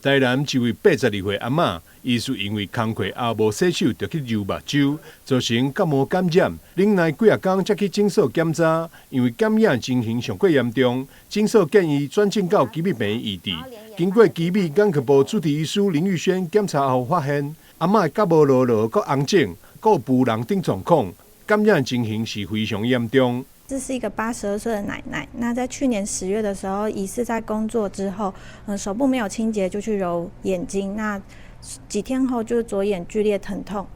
台南一位82岁阿嬷，伊是因为工课后无洗手，就去揉目睭，造成感冒感染。忍耐几啊天才去诊所检查，因为感染情形上过严重，诊所建议转诊到基密病院医治。经过基密眼科部主治医师林玉轩检查后发现，阿嬷的甲无落落、佮红肿、佮有人等状况，感染情形是非常严重。这是一个82岁的奶奶，那在去年10月的时候，疑似在工作之后，手部没有清洁就去揉眼睛，那几天后就是左眼剧烈疼痛。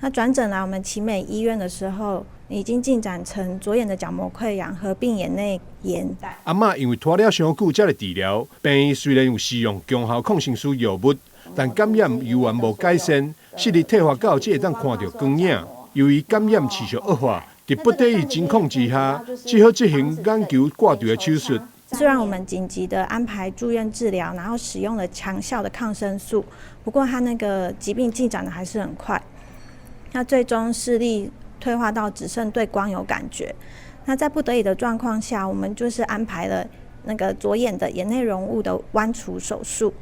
那转诊来我们奇美医院的时候，已经进展成左眼的角膜溃疡合并眼内炎。阿嬷因为拖了伤久才来治疗，病院虽然有使用强效抗生素药物，但感染犹原无改善，视力退化到只会当看到光影。由于感染持续恶化，在不得已情况之下，只好进行眼球挂除的手术。虽然我们紧急的安排住院治疗，然后使用了强效的抗生素，不过他那个疾病进展的还是很快。那最终视力退化到只剩对光有感觉。那在不得已的状况下，我们就是安排了那个左眼的眼内容物的剜除手术。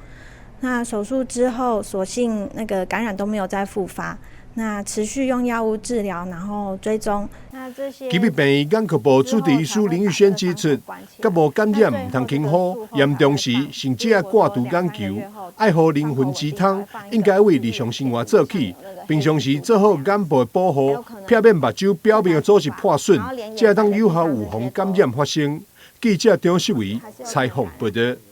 那手术之后，所幸那个感染都没有再复发。那持续用药物治疗，然后追踪。那这些基密病院眼科部主治医师林玉轩指出，感冒感染唔通轻忽，严重时甚至要挂除眼球，爱护灵魂之汤，应该为日常生活做起。平常时做好眼部的保护，避免目睭表面的组织破损，才当有效预防感染发生。记者张世维采访报道。